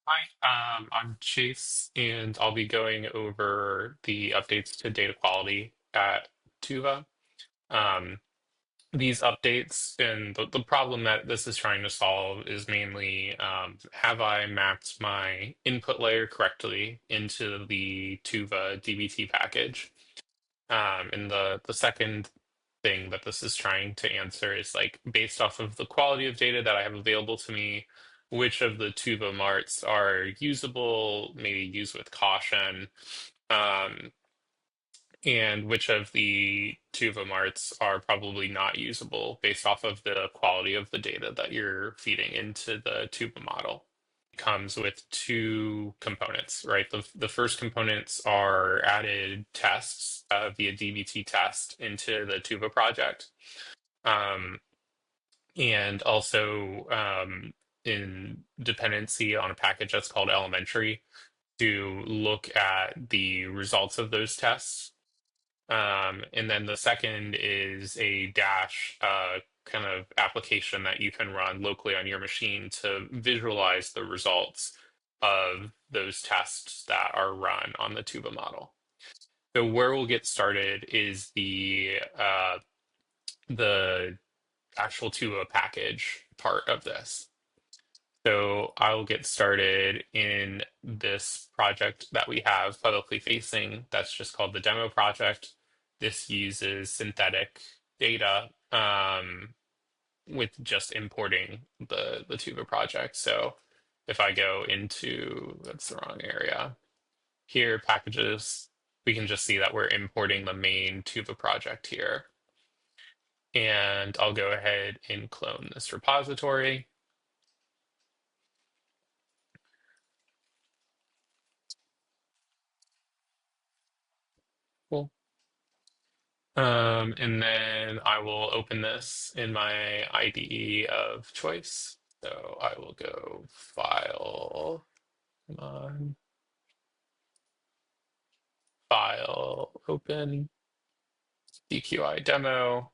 Hi, I'm Chase, and I'll be going over the updates to data quality at Tuva. Um, these updates and the problem that this is trying to solve is mainly have I mapped my input layer correctly into the Tuva DBT package? And the second thing that this is trying to answer is like based off of the quality of data that I have available to me, which of the Tuba marts are usable, maybe use with caution, um, and which of the Tuva marts are probably not usable based off of the quality of the data that you're feeding into the Tuba model. Comes with two components, right? The first components are added tests via DBT test into the Tuva project. Um, and also in dependency on a package that's called elementary to look at the results of those tests. And then the second is a dash kind of application that you can run locally on your machine to visualize the results of those tests that are run on the Tuba model. So where we'll get started is the actual Tuba package part of this. So I'll get started in this project that we have publicly facing. That's just called the demo project. This uses synthetic data with just importing the Tuba project. So if I go into, that's the wrong area, here, packages, we can just see that we're importing the main Tuba project here. And I'll go ahead and clone this repository. Cool. And then I will open this in my IDE of choice. So I will go File, come on, File, Open, DQI demo,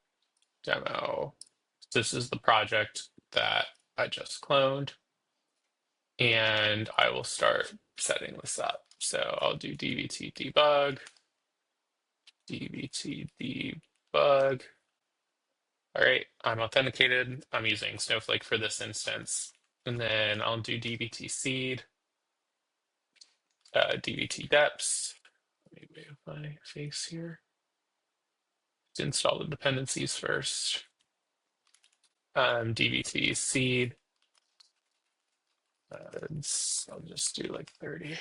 demo. This is the project that I just cloned, and I will start setting this up. So I'll do dbt debug, dbt debug. All right, I'm authenticated. I'm using Snowflake for this instance. And then I'll do dbt seed, dbt deps. Let me move my face here. Let's install the dependencies first. Dbt seed. I'll just do like 30.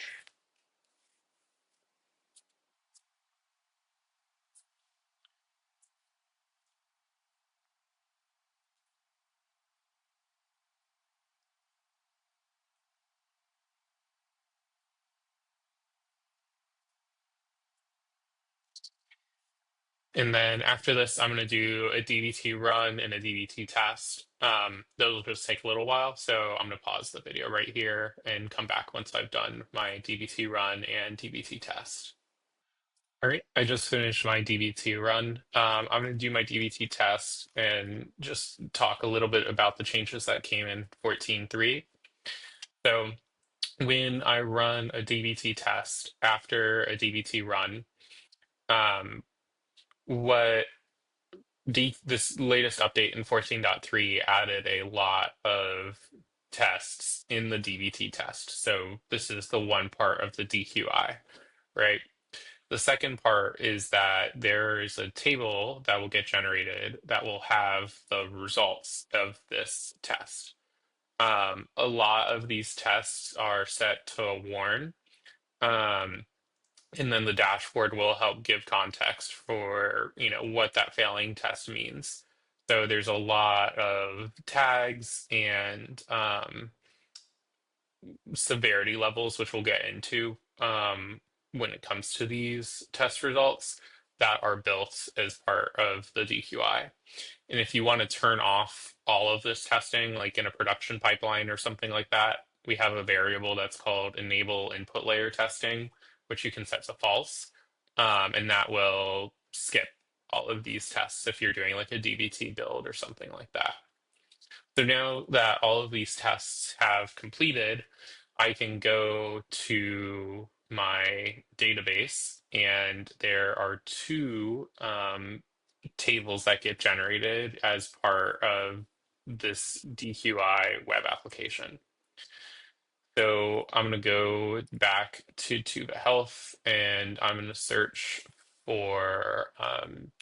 And then after this, I'm going to do a DBT run and a DBT test. Those will just take a little while. So I'm going to pause the video right here and come back once I've done my DBT run and DBT test. All right, I just finished my DBT run. I'm going to do my DBT test and just talk a little bit about the changes that came in 14.3. So when I run a DBT test after a DBT run, um, what this latest update in 14.3 added a lot of tests in the DBT test. So this is the one part of the DQI, right? The second part is that there is a table that will get generated that will have the results of this test. A lot of these tests are set to warn. Um, and then the dashboard will help give context for, what that failing test means. So there's a lot of tags and severity levels, which we'll get into when it comes to these test results that are built as part of the DQI. And if you want to turn off all of this testing, like in a production pipeline or something like that, we have a variable that's called enable input layer testing, which you can set to false. And that will skip all of these tests if you're doing like a DBT build or something like that. So now that all of these tests have completed, I can go to my database, and there are two tables that get generated as part of this DQI web application. So I'm going to go back to Tuva Health, and I'm going to search for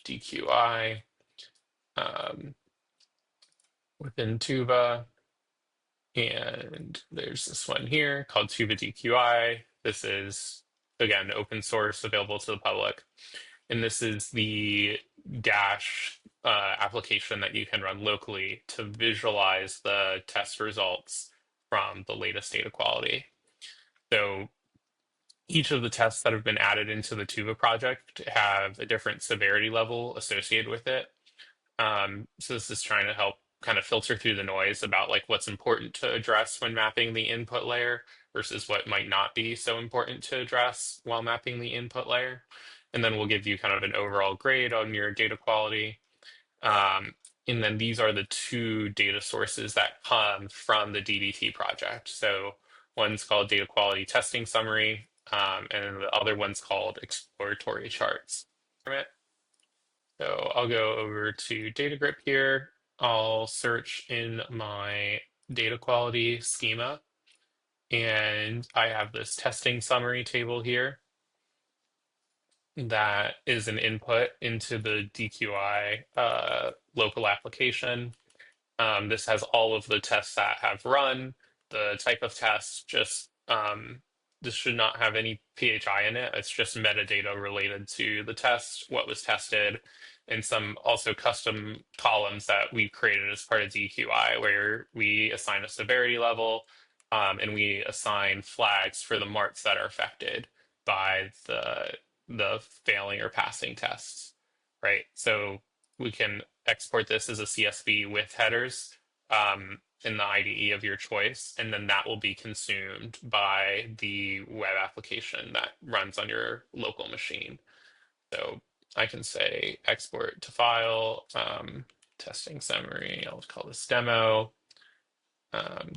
DQI um, within Tuva. And there's this one here called Tuva DQI. This is, again, open source, available to the public. And this is the Dash application that you can run locally to visualize the test results from the latest data quality. So each of the tests that have been added into the Tuva project have a different severity level associated with it. So this is trying to help kind of filter through the noise about like what's important to address when mapping the input layer versus what might not be so important to address while mapping the input layer. And then we'll give you kind of an overall grade on your data quality. Um, and then these are the two data sources that come from the DBT project. So one's called Data Quality Testing Summary, and the other one's called Exploratory Charts. So I'll go over to data grip here. I'll search in my data quality schema, and I have this testing summary table here that is an input into the DQI local application. This has all of the tests that have run, the type of test, just this should not have any PHI in it. It's just metadata related to the test, what was tested, and some also custom columns that we created as part of DQI where we assign a severity level and we assign flags for the marks that are affected by the failing or passing tests, right? So we can export this as a CSV with headers in the IDE of your choice, and then that will be consumed by the web application that runs on your local machine. So I can say export to file, testing summary, I'll call this demo. Um,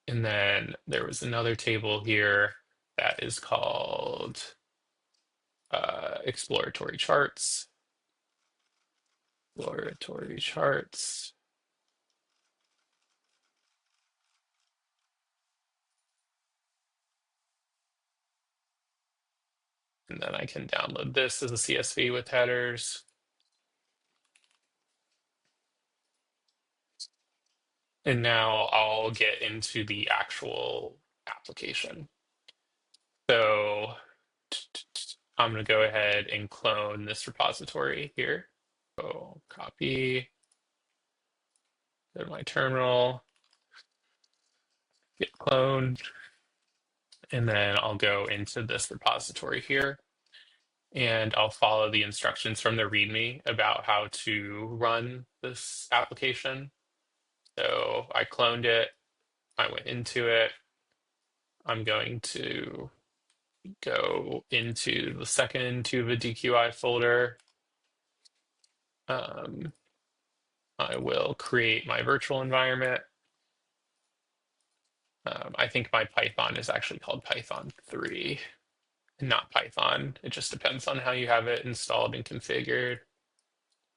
and then there was another table here that is called exploratory charts. Exploratory charts. And then I can download this as a CSV with headers. And now I'll get into the actual application. So I'm going to go ahead and clone this repository here. So copy, go to my terminal, get cloned, and then I'll go into this repository here. And I'll follow the instructions from the README about how to run this application. So I cloned it, I went into it. I'm going to go into the second Tuva DQI folder. I will create my virtual environment. I think my Python is actually called Python 3, not Python. It just depends on how you have it installed and configured.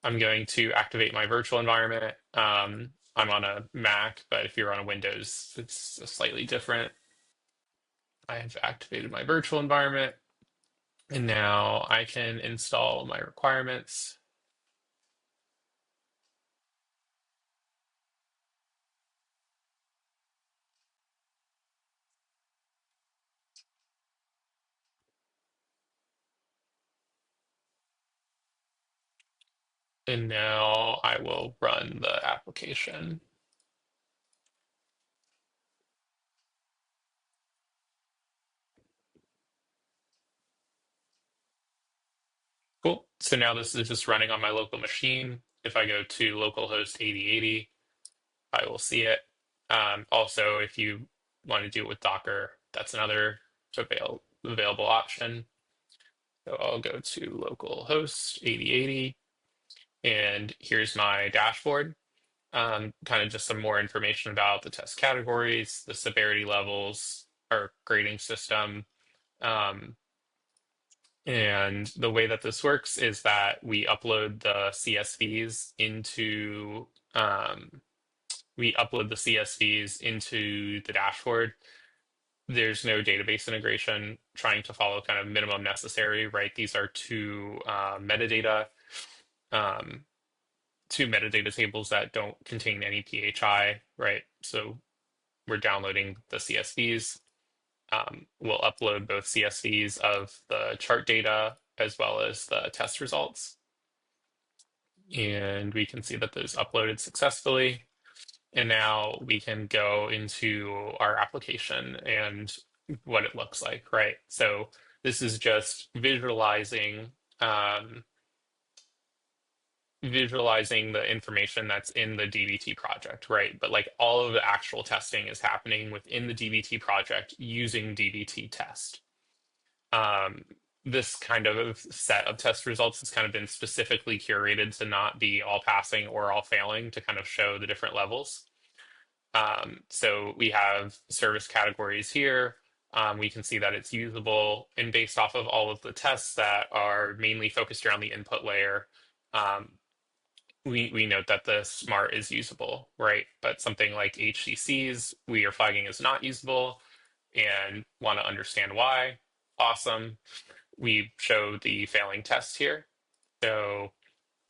I'm going to activate my virtual environment. I'm on a Mac, but if you're on a Windows, it's slightly different. I have activated my virtual environment, and now I can install my requirements. And now I will run the application. Cool. So now this is just running on my local machine. If I go to localhost 8080, I will see it. Also, if you want to do it with Docker, that's another available option. So I'll go to localhost 8080, and here's my dashboard. kind of just some more information about the test categories, the severity levels, our grading system. Um, and the way that this works is that we upload the CSVs into the dashboard. There's no database integration trying to follow kind of minimum necessary, right? These are um, two metadata tables that don't contain any PHI, right? So we're downloading the CSVs. We'll upload both CSVs of the chart data as well as the test results. And we can see that those uploaded successfully. And now we can go into our application and what it looks like, right? So this is just um, visualizing the information that's in the DBT project, right? But like all of the actual testing is happening within the DBT project using DBT test. Um, this kind of set of test results has kind of been specifically curated to not be all passing or all failing to kind of show the different levels. So we have service categories here. We can see that it's usable, and based off of all of the tests that are mainly focused around the input layer, um, we note that the smart is usable, right? But something like HCCs, we are flagging as not usable and want to understand why. Awesome. We show the failing test here. So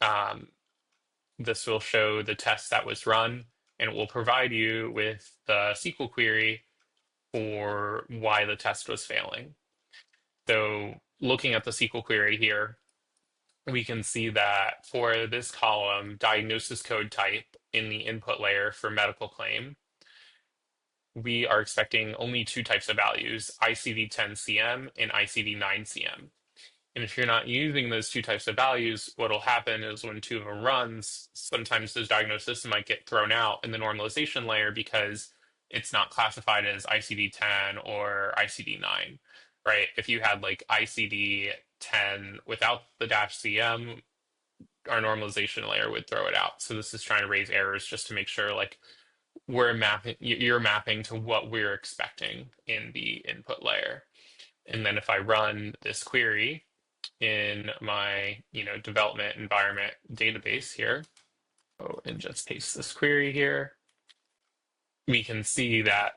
um, this will show the test that was run, and it will provide you with the SQL query for why the test was failing. So looking at the SQL query here, we can see that for this column, diagnosis code type in the input layer for medical claim, we are expecting only two types of values, ICD-10-CM and ICD-9-CM. And if you're not using those two types of values, what will happen is when Tuva runs, sometimes those diagnoses might get thrown out in the normalization layer because it's not classified as ICD-10 or ICD-9, right? If you had like ICD-10 without the dash CM, our normalization layer would throw it out. So this is trying to raise errors just to make sure like you're mapping to what we're expecting in the input layer. And then if I run this query in my, development environment database here, and just paste this query here, we can see that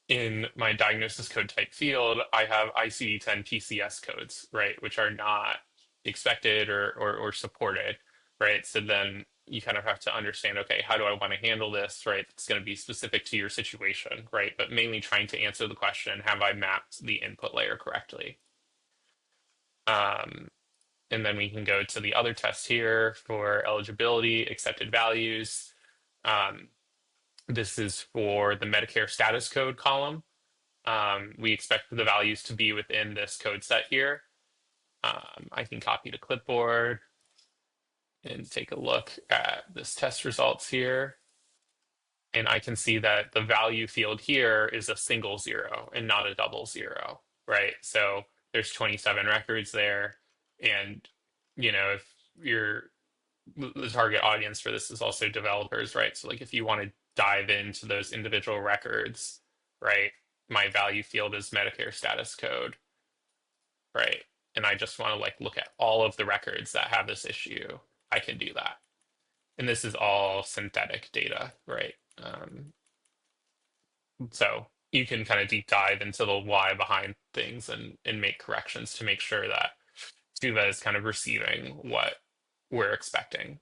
in my diagnosis code type field, I have ICD-10 PCS codes, right, which are not expected or supported, right? So then you kind of have to understand, okay, how do I want to handle this, right? It's going to be specific to your situation, right? But mainly trying to answer the question, have I mapped the input layer correctly? Um, and then we can go to the other test here for eligibility, accepted values. Um, this is for the Medicare status code column. We expect the values to be within this code set here. I can copy to clipboard and take a look at this test results here. And I can see that the value field here is a single zero and not a double zero, right? So there's 27 records there. And, if you're the target audience for this is also developers, right? So like if you want to dive into those individual records, right? My value field is Medicare status code, right? And I just want to like look at all of the records that have this issue. I can do that. And this is all synthetic data, right? So you can kind of deep dive into the why behind things and make corrections to make sure that Tuva is kind of receiving what we're expecting.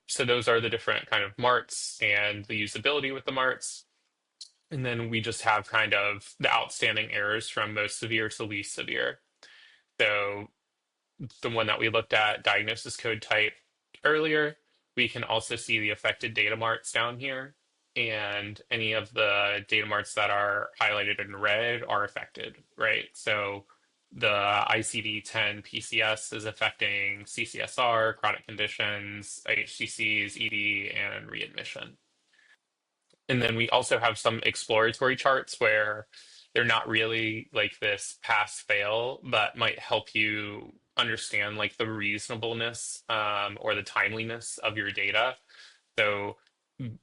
So those are the different kind of marts and the usability with the marts. And then we just have kind of the outstanding errors from most severe to least severe. So the one that we looked at, diagnosis code type earlier, we can also see the affected data marts down here. And any of the data marts that are highlighted in red are affected, right? So the ICD-10 PCS is affecting CCSR, chronic conditions, HCCs, ED, and readmission. And then we also have some exploratory charts where they're not really like this pass fail, but might help you understand like the reasonableness or the timeliness of your data. So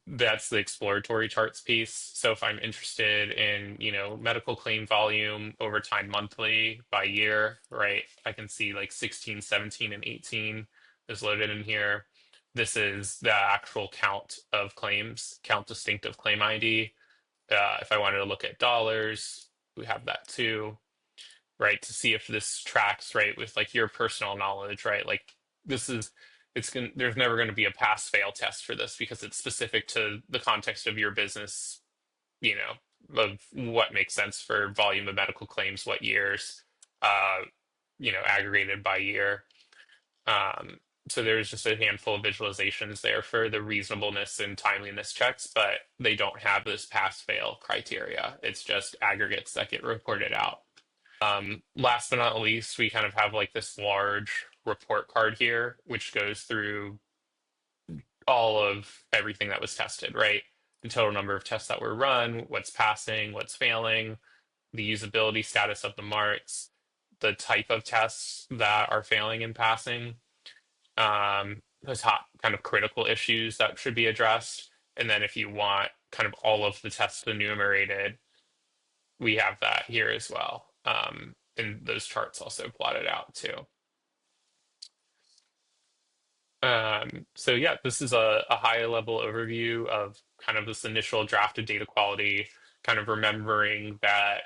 that's the exploratory charts piece. So if I'm interested in, medical claim volume over time monthly by year, right? I can see like 16, 17, and 18 is loaded in here. This is the actual count of claims, count distinctive claim ID. If I wanted to look at dollars, we have that too, right? To see if this tracks, right, with like your personal knowledge, right? Like this is, there's never going to be a pass fail test for this because it's specific to the context of your business, you know, of what makes sense for volume of medical claims, what years, uh, aggregated by year. Um, so there's just a handful of visualizations there for the reasonableness and timeliness checks, but they don't have this pass fail criteria. It's just aggregates that get reported out. Last but not least, we kind of have like this large report card here, which goes through all of everything that was tested, right? The total number of tests that were run, what's passing, what's failing, the usability status of the marks, the type of tests that are failing and passing, the top kind of critical issues that should be addressed. And then if you want kind of all of the tests enumerated, we have that here as well. And those charts also plotted out too. So yeah, this is a high level overview of kind of this initial draft of data quality, kind of remembering that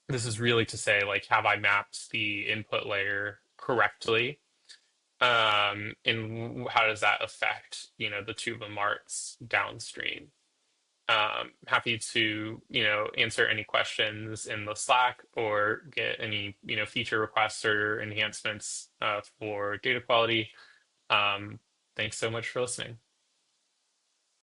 this is really to say like, have I mapped the input layer correctly? And how does that affect, the Tuva marks downstream? Happy to, answer any questions in the Slack or get any, feature requests or enhancements for data quality. Um, Thanks so much for listening.